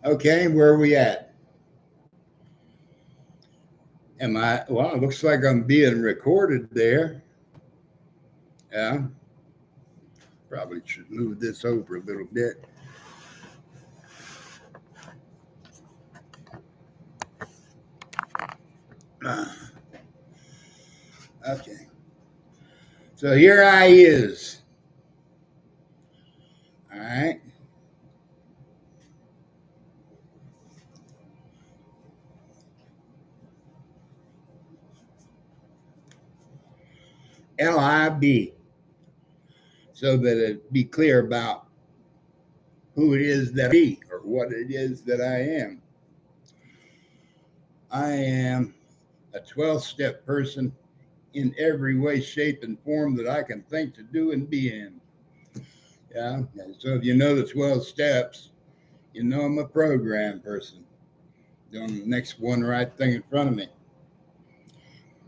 Okay, where are we at? Am I? Well, it looks like I'm being recorded there. Yeah, probably should move this over a little bit. Uh, okay, so here I is. All right. LIB, so that it be clear about who it is that I be or what it is that I am. I am a 12-step person in every way, shape, and form that I can think to do and be in. Yeah. And so if you know the 12 steps, you know I'm a program person doing the next one right thing in front of me.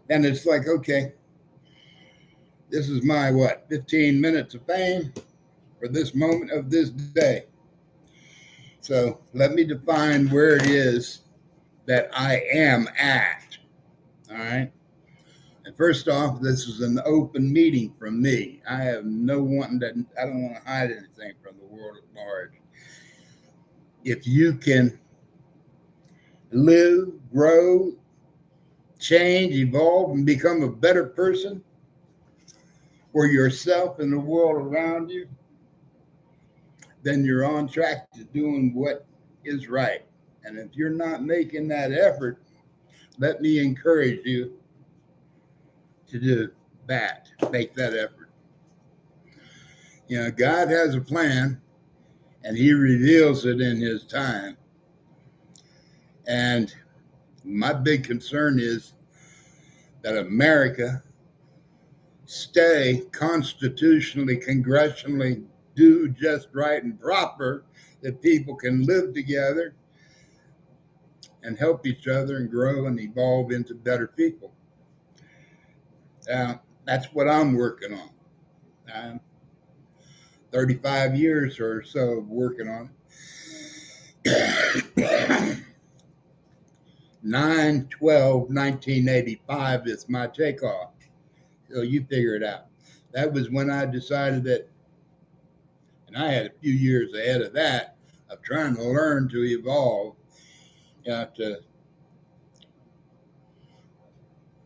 And it's like, okay, this is my 15 minutes of fame for this moment of this day. So let me define where it is that I am at. All right. And first off, this is an open meeting from me. I have no wanting that I don't want to hide anything from the world at large. If you can live, grow, change, evolve, and become a better person for yourself and the world around you, then you're on track to doing what is right. And if you're not making that effort, let me encourage you to do that, make that effort. You know, God has a plan and He reveals it in His time. And my big concern is that America stay constitutionally, congressionally, do just right and proper, that people can live together and help each other and grow and evolve into better people. That's what I'm working on. 35 years or so of working on it. 9/12/1985 is my takeoff. So you figure it out. That was when I decided that, and I had a few years ahead of that, of trying to learn to evolve.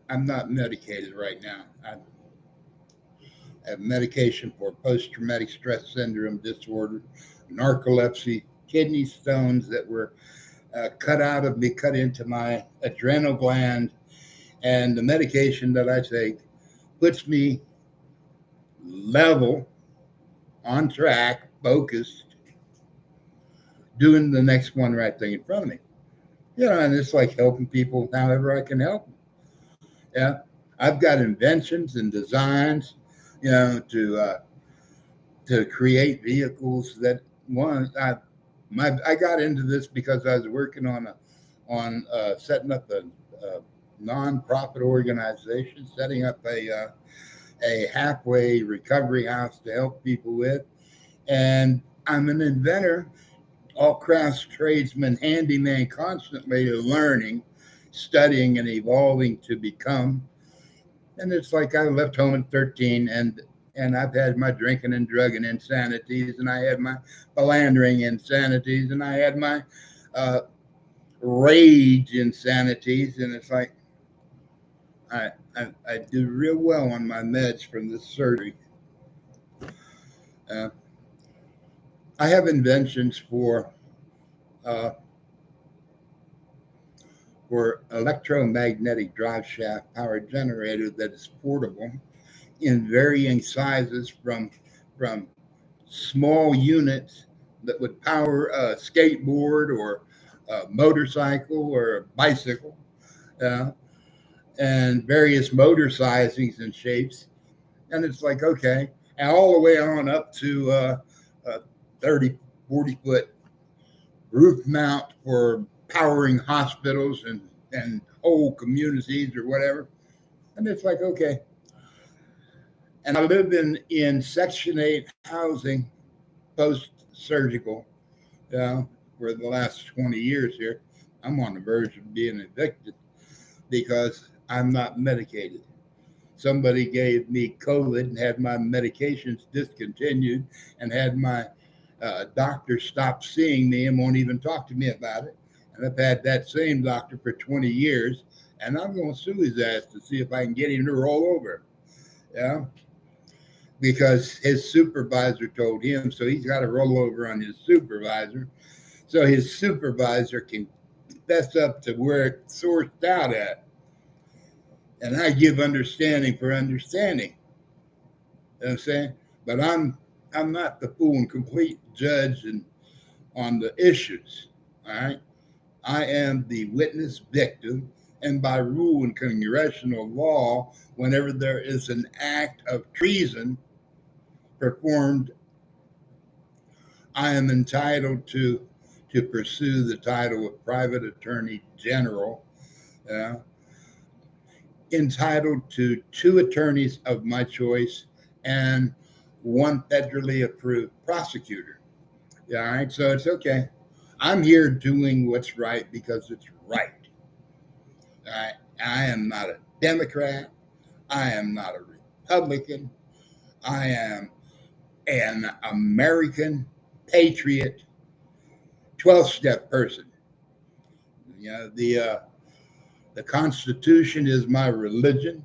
I'm not medicated right now. I have medication for post-traumatic stress syndrome disorder, narcolepsy, kidney stones that were cut out of me, cut into my adrenal gland, and the medication that I take puts me level, on track, focused, doing the next one right thing in front of me. You know, and it's like helping people however I can help them. Yeah, I've got inventions and designs, you know, to create vehicles that I got into this because I was working on setting up a nonprofit organization, setting up a halfway recovery house to help people with, and I'm an inventor, all crafts tradesman, handyman, constantly learning, studying, and evolving to become. And it's like I left home at 13, and I've had my drinking and drugging insanities, and I had my philandering insanities, and I had my uh, rage insanities, and it's like I do real well on my meds from this surgery. Uh, I have inventions uh, for electromagnetic drive shaft power generator that is portable in varying sizes from small units that would power a skateboard or a motorcycle or a bicycle, uh, and various motor sizings and shapes. And it's like, okay, and all the way on up to a 30, 40-foot roof mount for powering hospitals and whole communities or whatever. And it's like, okay. And I live in Section 8 housing, post surgical, you know, for the last 20 years here, I'm on the verge of being evicted because I'm not medicated. Somebody gave me COVID and had my medications discontinued and had my doctor stop seeing me and won't even talk to me about it. And I've had that same doctor for 20 years, and I'm going to sue his ass to see if I can get him to roll over. Yeah, because his supervisor told him, so he's got to roll over on his supervisor, so his supervisor can fess up to where it's sourced out at. And I give understanding for understanding. You know what I'm saying? But I'm not the full and complete judge on the issues. All right. I am the witness victim, and by rule and congressional law, whenever there is an act of treason performed, I am entitled to pursue the title of private attorney general, uh, entitled to two attorneys of my choice and one federally approved prosecutor. Yeah, all right, so it's okay. I'm here doing what's right because it's right. All right, I am not a Democrat. I am not a Republican. I am an American patriot, 12-step person. You know, the Constitution is my religion,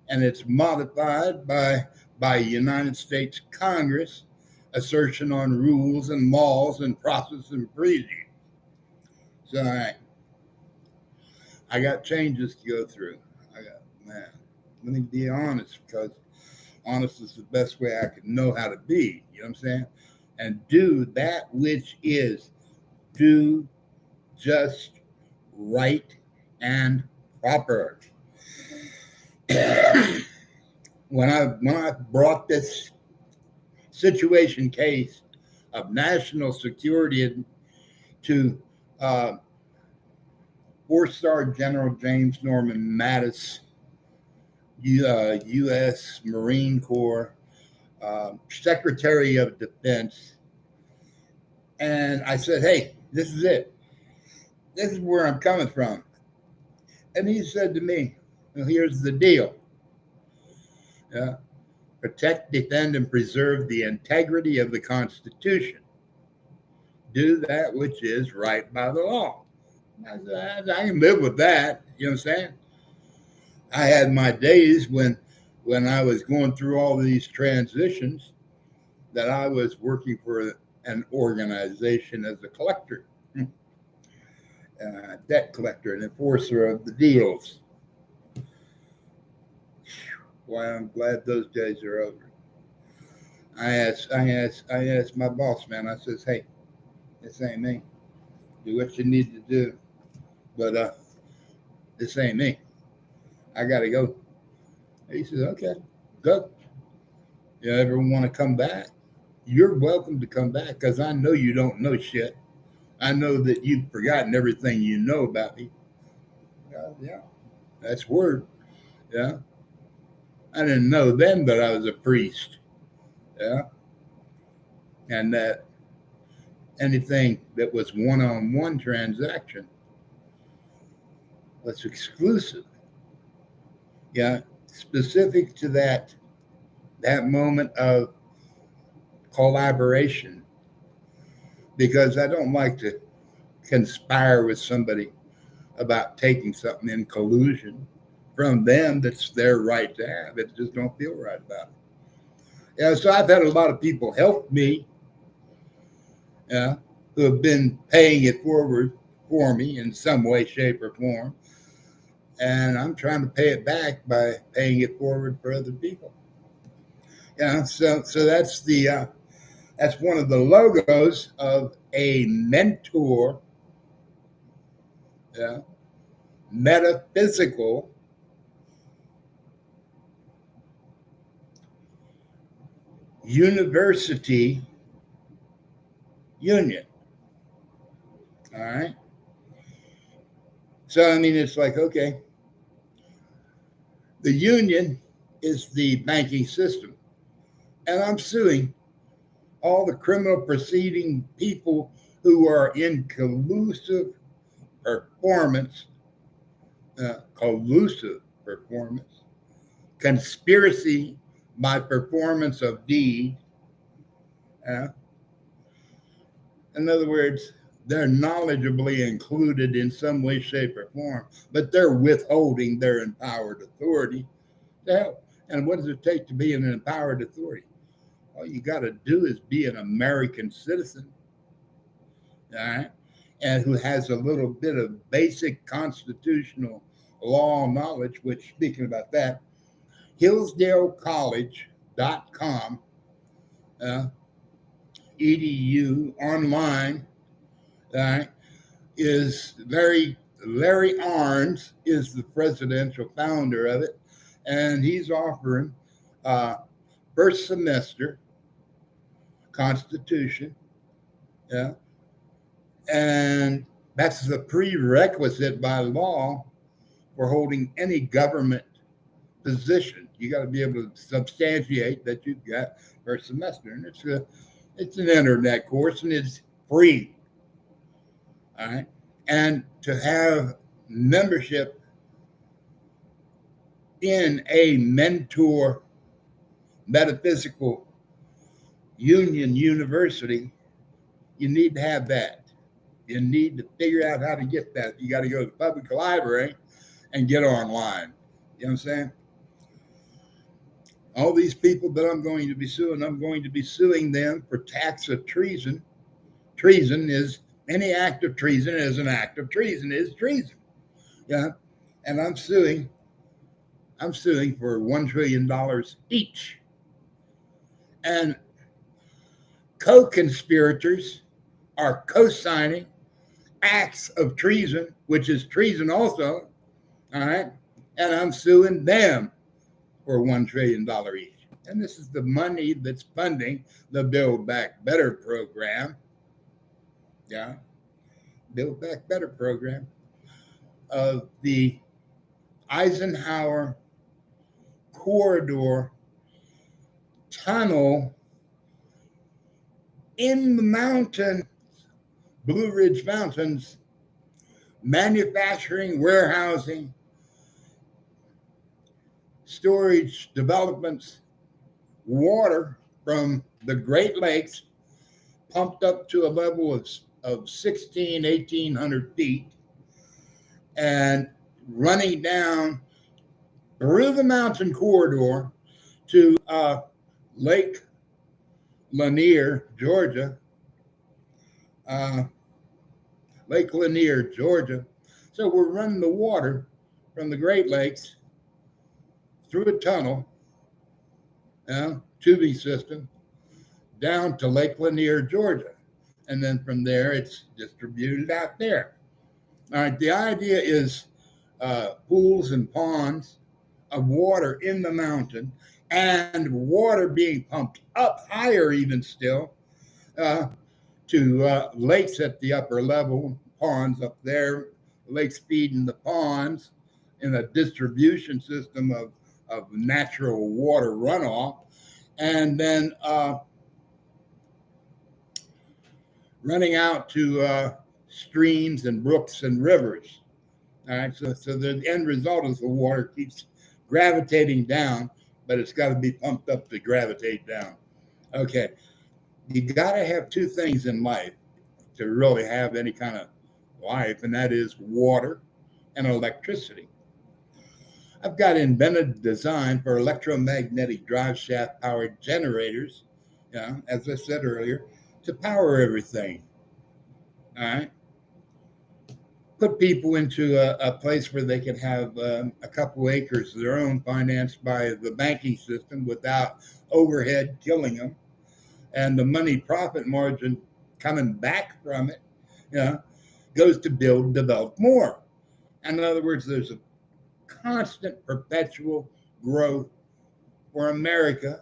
and it's modified by United States Congress assertion on rules and laws and process and procedure. So I got changes to go through. Man, let me be honest, because honest is the best way I can know how to be. You know what I'm saying? And do that which is due, just, right, and proper. when I brought this situation case of national security to uh, 4-star General James Norman Mattis, U.S. Marine Corps, Secretary of Defense, and I said, "Hey, this is it. This is where I'm coming from." And he said to me, "Well, here's the deal. Yeah. Protect, defend, and preserve the integrity of the Constitution. Do that which is right by the law." I can live with that. You know what I'm saying? I had my days when I was going through all these transitions that I was working for an organization as a collector, debt collector, and enforcer of the deals. Why, I'm glad those days are over. I asked my boss man. I says, "Hey, this ain't me. Do what you need to do, but this ain't me. I gotta go." He says, "Okay, go. You ever want to come back? You're welcome to come back, because I know you don't know shit. I know that you've forgotten everything you know about me." Yeah, that's word. Yeah, I didn't know then that I was a priest. Yeah, and that anything that was one-on-one transaction was exclusive. Yeah, specific to that moment of collaboration, because I don't like to conspire with somebody about taking something in collusion from them that's their right to have. It just don't feel right about it. Yeah, so I've had a lot of people help me, yeah, who have been paying it forward for me in some way, shape, or form, and I'm trying to pay it back by paying it forward for other people. Yeah, so that's one of the logos of a mentor, yeah, metaphysical university union. All right. So I mean, it's like, okay, the union is the banking system, and I'm suing all the criminal proceeding people who are in performance, collusive performance, conspiracy by performance of deed. Uh, in other words, they're knowledgeably included in some way, shape, or form, but they're withholding their empowered authority to help. And what does it take to be an empowered authority? All you got to do is be an American citizen, all right, and who has a little bit of basic constitutional law knowledge, which, speaking about that, hillsdalecollege.com, uh, edu online, all right, is Larry Arns is the presidential founder of it, and he's offering uh, first semester Constitution, yeah, and that's the prerequisite by law for holding any government position. You got to be able to substantiate that you've got first semester, and it's an internet course and it's free. All right, and to have membership in a mentor metaphysical union university, you need to have that. You need to figure out how to get that. You got to go to the public library and get online. You know what I'm saying? All these people that I'm going to be suing them for acts of treason. Treason is any act of treason is an act of treason is treason. Yeah. And I'm suing for $1 trillion each. And co-conspirators are co-signing acts of treason, which is treason also. All right. And I'm suing them for $1 trillion each. And this is the money that's funding the Build Back Better program. Yeah. Build Back Better program of the Eisenhower corridor tunnel in the mountain, Blue Ridge Mountains, manufacturing, warehousing, storage developments, water from the Great Lakes pumped up to a level of 1,800 feet and running down through the mountain corridor to Lake Lanier, Georgia. Lake Lanier, Georgia. So we're running the water from the Great Lakes through a tunnel, tubing system, down to Lake Lanier, Georgia. And then from there, it's distributed out there. All right, the idea is pools and ponds of water in the mountain and water being pumped up higher even still to lakes at the upper level, ponds up there, lakes feeding the ponds in a distribution system of natural water runoff, and then running out to streams and brooks and rivers. All right, so the end result is the water keeps gravitating down, but it's got to be pumped up to gravitate down. Okay, you got to have two things in life to really have any kind of life, and that is water and electricity. I've got invented design for electromagnetic drive shaft powered generators, as I said earlier, to power everything. All right. Put people into a place where they can have a couple acres of their own financed by the banking system without overhead killing them. And the money profit margin coming back from it, goes to build and develop more. And in other words, there's a constant perpetual growth for America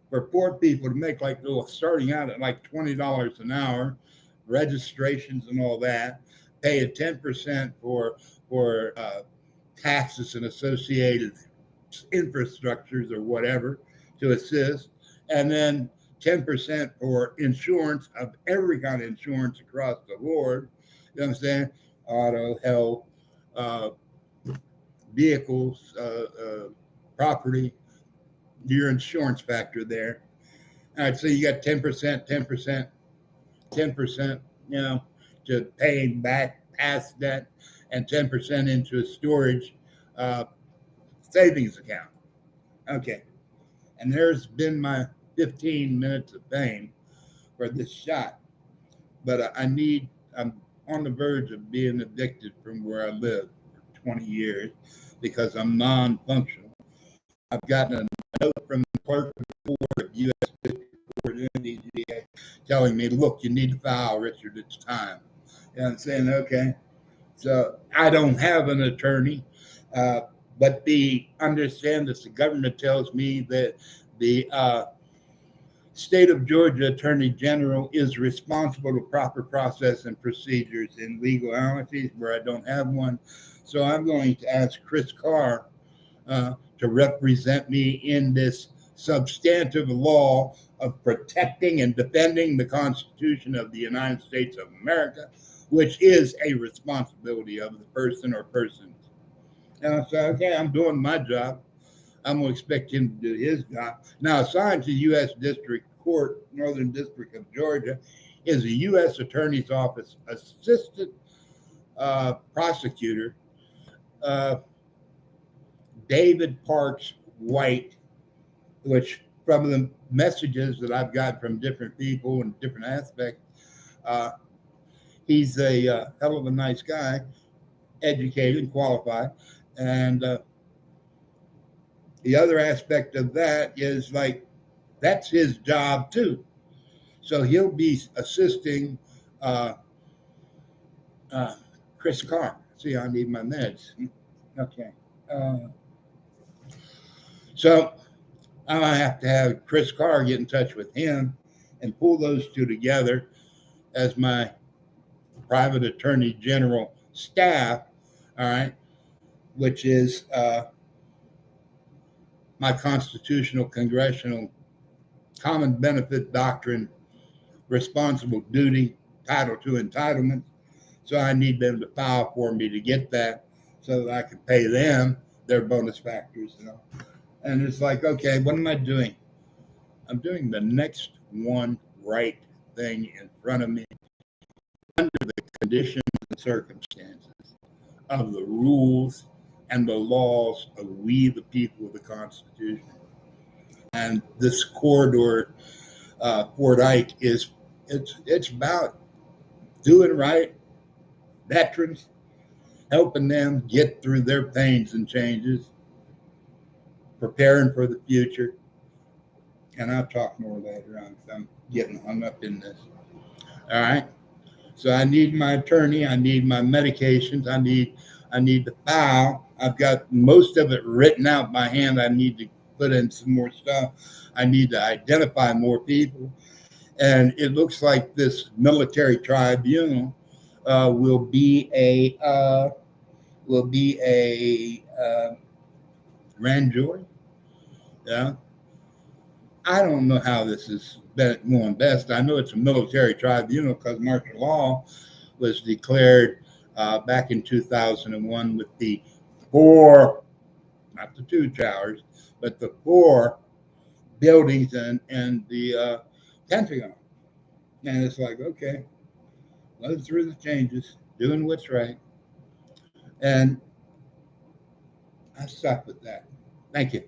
for poor people to make starting out at like $20 an hour, registrations and all that, pay a 10% for taxes and associated infrastructures or whatever to assist, and then 10% for insurance of every kind of insurance across the board. You know what I'm saying? Auto, health, uh, vehicles, property, your insurance factor there. All right, so you got 10%, 10%, 10%, you know, to paying back past that, and 10% into a storage uh, savings account. Okay. And there's been my 15 minutes of fame for this shot. But I'm on the verge of being evicted from where I live for 20 years because I'm non functional. I've gotten a note from the clerk of the board of U.S. District Court NTHE telling me, look, you need to file, Richard, it's time. And I'm saying, okay. So I don't have an attorney, but understand that the government tells me that the state of Georgia Attorney General is responsible for proper process and procedures in legalities where I don't have one. So I'm going to ask Chris Carr to represent me in this substantive law of protecting and defending the Constitution of the United States of America, which is a responsibility of the person or persons. And I said, okay, I'm doing my job. I'm going to expect him to do his job. Now, assigned to U.S. District Court, Northern District of Georgia, is a U.S. Attorney's Office Assistant Prosecutor, David Parks White, which from the messages that I've got from different people and different aspects, he's a hell of a nice guy, educated, qualified. And the other aspect of that is like, that's his job too. So he'll be assisting Chris Carr. See, I need my meds. Okay. So I have to have Chris Carr get in touch with him and pull those two together as my private attorney general staff, all right, which is my constitutional congressional common benefit doctrine, responsible duty, Title II entitlement. So I need them to file for me to get that so that I can pay them their bonus factors, you know. And it's like, okay, what am I doing? I'm doing the next one right thing in front of me under the conditions and circumstances of the rules and the laws of we the people of the Constitution. And this corridor, Fort Ike, it's about doing right, veterans, helping them get through their pains and changes, preparing for the future. And I'll talk more later on because I'm getting hung up in this. All right. So I need my attorney. I need my medications. I need the file. I've got most of it written out by hand. I need to put in some more stuff. I need to identify more people. And it looks like this military tribunal will be a grand jury. Yeah. I don't know how this is going best. I know it's a military tribunal because martial law was declared back in 2001 with the 4, not the 2 towers, but the 4 buildings and the Pentagon. And it's like, okay, let's through the changes, doing what's right. And I stop with that. Thank you.